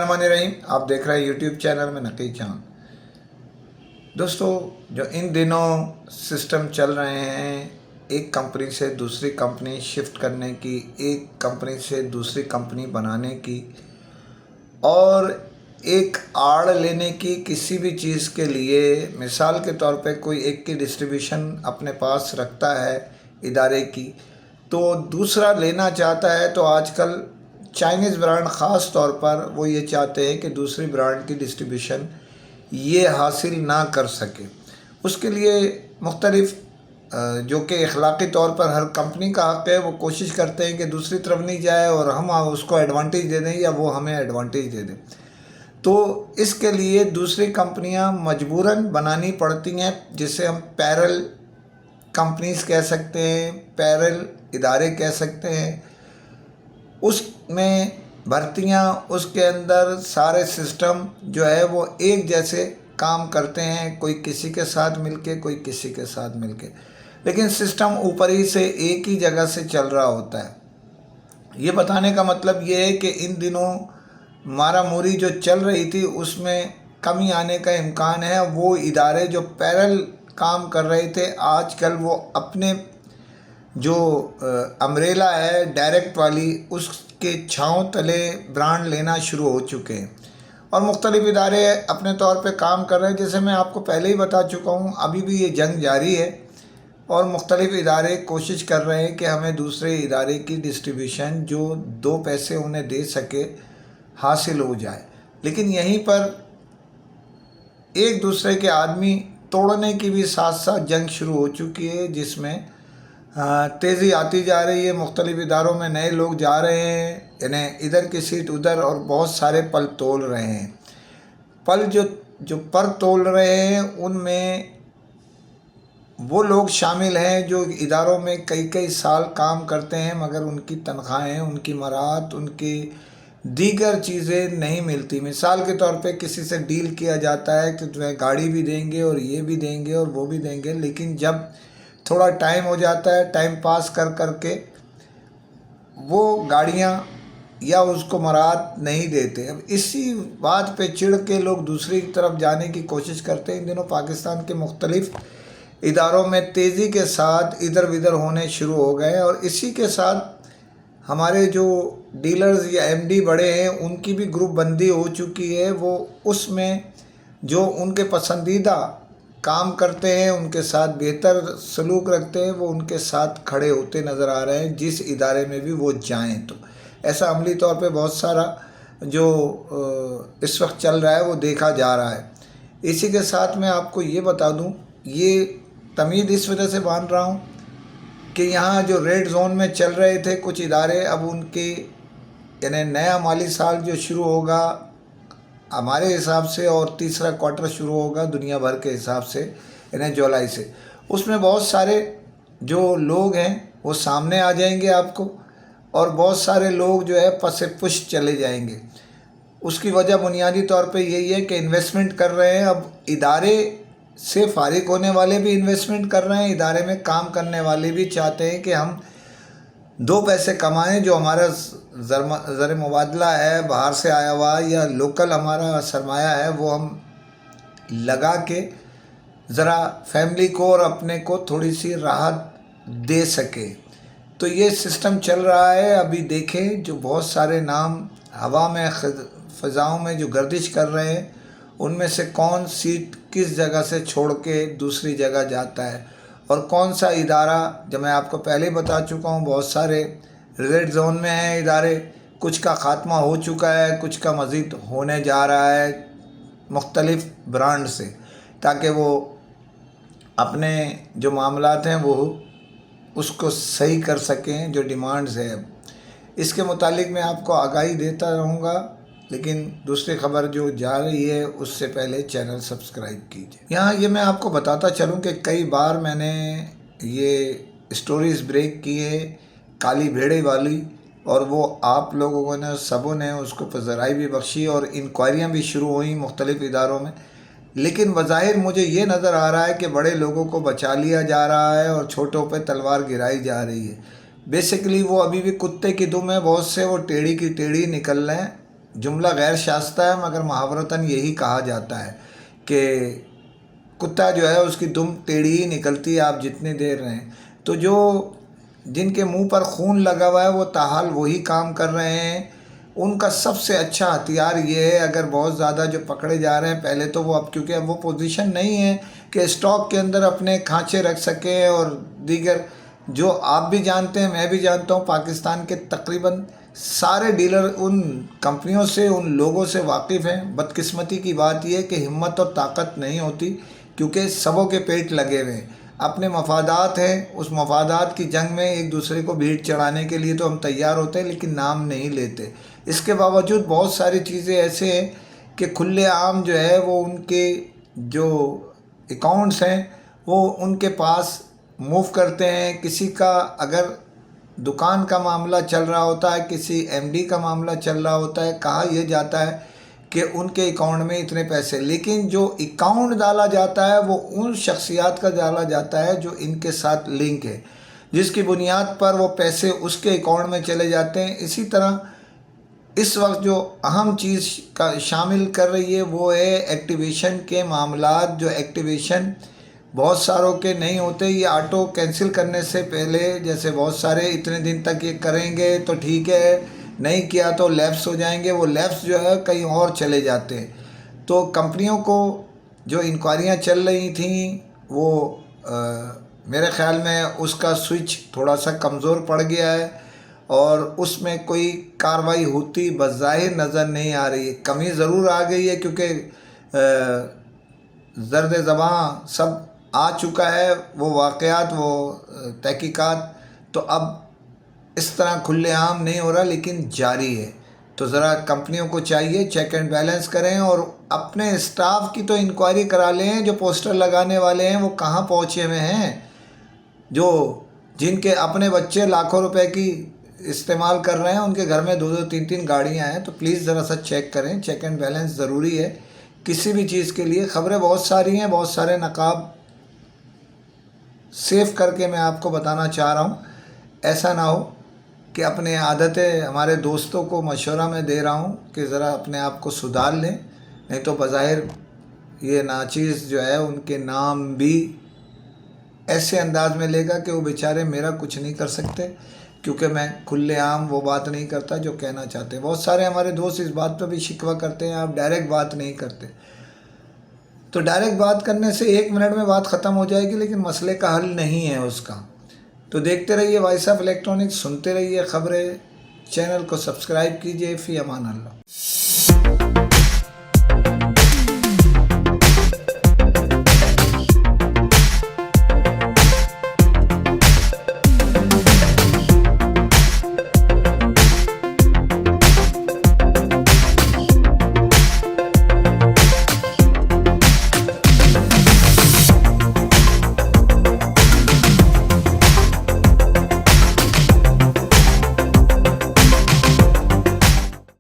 बिस्मिल्लाहिर्रहमानिर्रहीम। आप देख रहे हैं यूट्यूब चैनल में नकी चांद। दोस्तों, जो इन दिनों सिस्टम चल रहे हैं एक कंपनी से दूसरी कंपनी शिफ्ट करने की, एक कंपनी से दूसरी कंपनी बनाने की और एक आड़ लेने की किसी भी चीज़ के लिए, मिसाल के तौर पे कोई एक की डिस्ट्रीब्यूशन अपने पास रखता है इदारे की, तो दूसरा लेना चाहता है। तो आजकल चाइनीज़ ब्रांड ख़ास तौर पर वो ये चाहते हैं कि दूसरी ब्रांड की डिस्ट्रीब्यूशन ये हासिल ना कर सके। उसके लिए मुख्तलिफ़ जो कि अखलाक़ी तौर पर हर कंपनी का हक़ है, वो कोशिश करते हैं कि दूसरी तरफ नहीं जाए और हम उसको एडवांटेज दे दें या वो हमें एडवांटेज दे दें। तो इसके लिए दूसरी कंपनियां मजबूरन बनानी पड़ती हैं, जिसे हम पैरल कंपनीज़ कह सकते हैं, पैरल इदारे कह सकते हैं। उसमें भर्तियां, उसके अंदर सारे सिस्टम जो है वो एक जैसे काम करते हैं, कोई किसी के साथ मिलके, कोई किसी के साथ मिलके, लेकिन सिस्टम ऊपर ही से एक ही जगह से चल रहा होता है। ये बताने का मतलब ये है कि इन दिनों मारा मूरी जो चल रही थी उसमें कमी आने का इम्कान है। वो इदारे जो पैरल काम कर रहे थे, आजकल वो अपने जो अम्ब्रेला है डायरेक्ट वाली, उसके छांव तले ब्रांड लेना शुरू हो चुके हैं और मुख्तलिफ़ इदारे अपने तौर पे काम कर रहे हैं। जैसे मैं आपको पहले ही बता चुका हूँ, अभी भी ये जंग जारी है और मुख्तलिफ़ इदारे कोशिश कर रहे हैं कि हमें दूसरे इदारे की डिस्ट्रीब्यूशन जो दो पैसे उन्हें दे सके हासिल हो जाए। लेकिन यहीं पर एक दूसरे के आदमी तोड़ने की भी साथ साथ जंग शुरू हो चुकी है, जिसमें तेज़ी आती जा रही है। मुख्तलिफ़ इदारों में नए लोग जा रहे हैं, यानी इधर की सीट उधर, और बहुत सारे पल तोल रहे हैं। पल जो पर तोल रहे हैं उनमें वो लोग शामिल हैं जो इदारों में कई कई साल काम करते हैं, मगर उनकी तनख्वाहें, उनकी मराहत, उनकी दीगर चीज़ें नहीं मिलती। मिसाल के तौर पे किसी से डील किया जाता है कि तुम्हें गाड़ी भी देंगे और ये भी देंगे और वो भी देंगे, लेकिन जब थोड़ा टाइम हो जाता है, टाइम पास कर कर के वो गाड़ियाँ या उसको मराहत नहीं देते। अब इसी बात पे चिढ़ के लोग दूसरी तरफ जाने की कोशिश करते हैं। इन दिनों पाकिस्तान के मुख्तलिफ़ इदारों में तेज़ी के साथ इधर विधर होने शुरू हो गए और इसी के साथ हमारे जो डीलर्स या एमडी बड़े हैं उनकी भी ग्रुप बंदी हो चुकी है। वो उसमें जो उनके पसंदीदा काम करते हैं, उनके साथ बेहतर सलूक रखते हैं, वो उनके साथ खड़े होते नज़र आ रहे हैं, जिस इदारे में भी वो जाएं। तो ऐसा अमली तौर पे बहुत सारा जो इस वक्त चल रहा है वो देखा जा रहा है। इसी के साथ मैं आपको ये बता दूं, ये तमीज़ इस वजह से बांध रहा हूँ कि यहाँ जो रेड जोन में चल रहे थे कुछ इदारे, अब उनके यानी नया माली साल जो शुरू होगा हमारे हिसाब से और तीसरा क्वार्टर शुरू होगा दुनिया भर के हिसाब से, यानी जुलाई से, उसमें बहुत सारे जो लोग हैं वो सामने आ जाएंगे आपको, और बहुत सारे लोग जो है पसे पुश चले जाएंगे। उसकी वजह बुनियादी तौर पे यही है कि इन्वेस्टमेंट कर रहे हैं। अब इदारे से फारिग होने वाले भी इन्वेस्टमेंट कर रहे हैं, इदारे में काम करने वाले भी चाहते हैं कि हम दो पैसे कमाएं, जो हमारा ज़र मुबादला है बाहर से आया हुआ या लोकल हमारा सरमाया है वो हम लगा के ज़रा फैमिली को और अपने को थोड़ी सी राहत दे सके। तो ये सिस्टम चल रहा है। अभी देखें जो बहुत सारे नाम हवा में फ़ज़ाओं में जो गर्दिश कर रहे हैं, उनमें से कौन सीट किस जगह से छोड़ के दूसरी जगह जाता है और कौन सा इदारा, जब मैं आपको पहले बता चुका हूँ बहुत सारे रेड जोन में हैं इदारे, कुछ का ख़ात्मा हो चुका है, कुछ का मज़ीद होने जा रहा है मुख्तलिफ़ ब्रांड से, ताकि वो अपने जो मामलात हैं वो उसको सही कर सकें जो डिमांड्स है। इसके मुतालिक मैं आपको आगाही देता रहूँगा, लेकिन दूसरी खबर जो जा रही है उससे पहले चैनल सब्सक्राइब कीजिए। यहाँ ये मैं आपको बताता चलूँ कि कई बार मैंने ये स्टोरीज़ ब्रेक की है काली भेड़े वाली, और वो आप लोगों ने सबों ने उसको पज़राई भी बख्शी और इंक्वायरियाँ भी शुरू हुई मुख्तलिफ़ इदारों में। लेकिन बज़ाहिर मुझे ये नज़र आ रहा है कि बड़े लोगों को बचा लिया जा रहा है और छोटों पे तलवार गिराई जा रही है। बेसिकली वो अभी भी कुत्ते की दुम है, बहुत से वो टेढ़ी की टेढ़ी निकल रहे हैं। جملہ غیر شائستہ ہے مگر محاورتاً یہی کہا جاتا ہے کہ کتا جو ہے اس کی دم ٹیڑھی ہی نکلتی ہے آپ جتنی دیر رہیں. تو جو جن کے منہ پر خون لگا ہوا ہے وہ تاحال وہی کام کر رہے ہیں. ان کا سب سے اچھا ہتھیار یہ ہے، اگر بہت زیادہ جو پکڑے جا رہے ہیں پہلے تو وہ اب کیونکہ اب وہ پوزیشن نہیں ہے کہ اسٹاک کے اندر اپنے کھانچے رکھ سکیں اور دیگر جو آپ بھی جانتے ہیں میں بھی جانتا ہوں پاکستان کے تقریباً سارے ڈیلر ان کمپنیوں سے ان لوگوں سے واقف ہیں. بدقسمتی کی بات یہ ہے کہ ہمت اور طاقت نہیں ہوتی کیونکہ سبوں کے پیٹ لگے ہوئے ہیں، اپنے مفادات ہیں. اس مفادات کی جنگ میں ایک دوسرے کو بھیڑ چڑھانے کے لیے تو ہم تیار ہوتے ہیں لیکن نام نہیں لیتے. اس کے باوجود بہت ساری چیزیں ایسے ہیں کہ کھلے عام جو ہے وہ ان کے جو اکاؤنٹس ہیں وہ ان کے پاس موو کرتے ہیں. کسی کا اگر دکان کا معاملہ چل رہا ہوتا ہے، کسی ایم ڈی کا معاملہ چل رہا ہوتا ہے، کہا یہ جاتا ہے کہ ان کے اکاؤنٹ میں اتنے پیسے، لیکن جو اکاؤنٹ ڈالا جاتا ہے وہ ان شخصیات کا ڈالا جاتا ہے جو ان کے ساتھ لنک ہے، جس کی بنیاد پر وہ پیسے اس کے اکاؤنٹ میں چلے جاتے ہیں. اسی طرح اس وقت جو اہم چیز کا شامل کر رہی ہے وہ ہے ایکٹیویشن کے معاملات. جو ایکٹیویشن بہت ساروں کے نہیں ہوتے، یہ آٹو کینسل کرنے سے پہلے جیسے بہت سارے اتنے دن تک یہ کریں گے تو ٹھیک ہے، نہیں کیا تو لیپس ہو جائیں گے، وہ لیپس جو ہے کہیں اور چلے جاتے ہیں. تو کمپنیوں کو جو انکوائریاں چل رہی تھیں وہ میرے خیال میں اس کا سوئچ تھوڑا سا کمزور پڑ گیا ہے اور اس میں کوئی کارروائی ہوتی بظاہر نظر نہیں آ رہی ہے. کمی ضرور آ گئی ہے کیونکہ زرد زباں سب آ چکا ہے، وہ واقعات وہ تحقیقات تو اب اس طرح کھلے عام نہیں ہو رہا لیکن جاری ہے. تو ذرا کمپنیوں کو چاہیے چیک اینڈ بیلنس کریں اور اپنے اسٹاف کی تو انکوائری کرا لیں. جو پوسٹر لگانے والے ہیں وہ کہاں پہنچے ہوئے ہیں، جو جن کے اپنے بچے لاکھوں روپے کی استعمال کر رہے ہیں، ان کے گھر میں 2-3 گاڑیاں ہیں. تو پلیز ذرا سا چیک کریں، چیک اینڈ بیلنس ضروری ہے کسی بھی چیز کے لیے. خبریں بہت ساری ہیں، بہت سارے نقاب سیو کر کے میں آپ کو بتانا چاہ رہا ہوں. ایسا نہ ہو کہ اپنے عادتیں ہمارے دوستوں کو مشورہ میں دے رہا ہوں کہ ذرا اپنے آپ کو سدھار لیں، نہیں تو بظاہر یہ ناچیز جو ہے ان کے نام بھی ایسے انداز میں لے گا کہ وہ بیچارے میرا کچھ نہیں کر سکتے کیونکہ میں کھلے عام وہ بات نہیں کرتا جو کہنا چاہتے ہیں. بہت سارے ہمارے دوست اس بات پہ بھی شکوہ کرتے ہیں آپ ڈائریکٹ بات نہیں کرتے. تو ڈائریکٹ بات کرنے سے 1 منٹ میں بات ختم ہو جائے گی لیکن مسئلے کا حل نہیں ہے اس کا. تو دیکھتے رہیے وائس آف الیکٹرانکس، سنتے رہیے خبریں، چینل کو سبسکرائب کیجیے. فی امان اللہ.